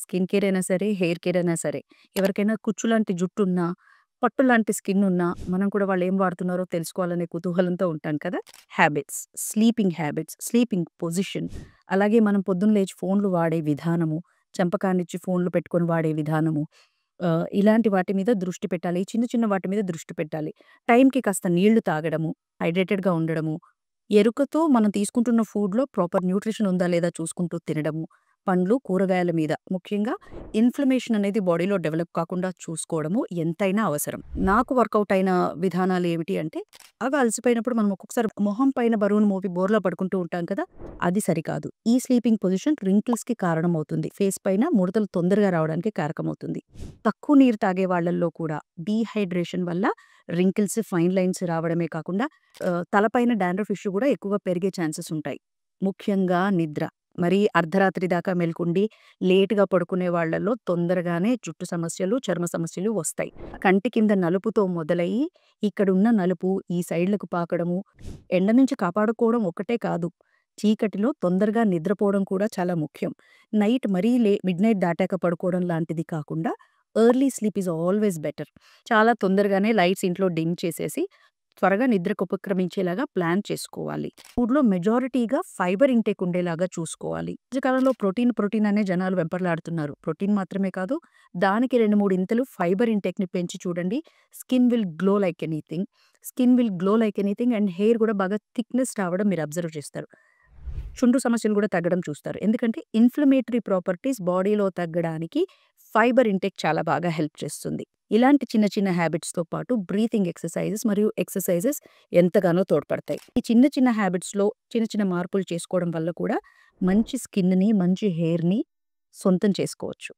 Skin care అయినా సరే, hair care అయినా సరే. ఎవరికైనా కుచ్చు లాంటి జుట్టున్నా, పట్టు లాంటి స్కిన్ ఉన్నా, మనం కూడా వాళ్ళేం వాడుతున్నారో తెలుసుకోవాలనే కుతూహలంతో ఉంటాం కదా! హ్యాబిట్స్, స్లీపింగ్ పొజిషన్, అలాగే మనం పొద్దున్న లేచి ఫోన్‌లు వాడే విధానము, చెంపకానిచ్చి ఫోన్‌లు పెట్టుకొని వాడే విధానము, ఇలాంటి వాటి మీద దృష్టి పెట్టాలి. చిన్న చిన్న వాటి మీద దృష్టి పెట్టాలి. టైంకి కాస్త నీళ్లు తాగడము, హైడ్రేటెడ్‌గా ఉండడము, ఎరుకతో మనం తీసుకుంటున్న ఫుడ్‌లో ప్రాపర్ న్యూట్రిషన్ ఉందా లేదా చూసుకుంటూ తినడము, పండ్లు, కూరగాయల మీద ముఖ్యంగా ఇన్‌ఫ్లమేషన్ అనేది బాడీలో డెవలప్ కాకుండా చూసుకోవడము ఎంతైనా అవసరం. నాకు వర్కౌట్ అయిన విధానాలు ఏమిటి అంటే, బాగా అలసిపోయినప్పుడు మనం ఒక్కొక్కసారి మొహం పైన బరువును మోపి బోర్లా పడుకుంటూ ఉంటాం కదా! అది సరికాదు. ఈ స్లీపింగ్ పొజిషన్ రింకిల్స్‌కి కారణమవుతుంది. ఫేస్ పైన ముడతలు తొందరగా రావడానికి కారకమవుతుంది. తక్కువ నీరు తాగే వాళ్ళల్లో కూడా డీహైడ్రేషన్ వల్ల రింకిల్స్, ఫైన్ లైన్స్ రావడమే కాకుండా తలపైన డాండ్రఫ్ ఇష్యూ కూడా ఎక్కువగా పెరిగే ఛాన్సెస్ ఉంటాయి. ముఖ్యంగా నిద్ర. మరీ అర్ధరాత్రి దాకా మేల్కుండి లేట్‌గా పడుకునే వాళ్ళలో తొందరగానే జుట్టు సమస్యలు, చర్మ సమస్యలు వస్తాయి. కంటి కింద నలుపుతో మొదలయ్యి ఇక్కడున్న నలుపు ఈ సైడ్‌లకు పాకడము, ఎండ నుంచి కాపాడుకోవడం ఒక్కటే కాదు, చీకటిలో తొందరగా నిద్రపోవడం కూడా చాలా ముఖ్యం. నైట్ మరీ మిడ్‌నైట్ దాటాక పడుకోవడం లాంటిది కాకుండా early sleep is always better. చాలా తొందరగానే లైట్స్ ఇంట్లో డిమ్ చేసేసి త్వరగా నిద్రకు ఉపక్రమించేలాగా ప్లాన్ చేసుకోవాలి. ఫుడ్‌లో మెజారిటీగా ఫైబర్ ఇంటేక్ ఉండేలాగా చూసుకోవాలి. ఈ మధ్య కాలంలో ప్రోటీన్ అనే జనాలు వెంపర్లాడుతున్నారు. ప్రోటీన్ మాత్రమే కాదు, దానికి 2, 3 ఇంతలు ఫైబర్ ఇంటేక్‌ని పెంచి చూడండి. Skin will glow like anything. And hair కూడా బాగా థిక్‌నెస్ రావడం మీరు అబ్జర్వ్ చేస్తారు. చుండ్రు సమస్యలు కూడా తగ్గడం చూస్తారు. ఎందుకంటే ఇన్‌ఫ్లమేటరీ ప్రాపర్టీస్ బాడీలో తగ్గడానికి ఫైబర్ ఇంటేక్ చాలా బాగా హెల్ప్ చేస్తుంది. ఇలాంటి చిన్న చిన్న హ్యాబిట్స్‌తో పాటు బ్రీతింగ్ ఎక్సర్‌సైజెస్ ఎంతగానో తోడ్పడతాయి. ఈ చిన్న చిన్న హ్యాబిట్స్‌లో చిన్న చిన్న మార్పులు చేసుకోవడం వల్ల కూడా మంచి స్కిన్‌ని, మంచి హెయిర్‌ని సొంతం చేసుకోవచ్చు.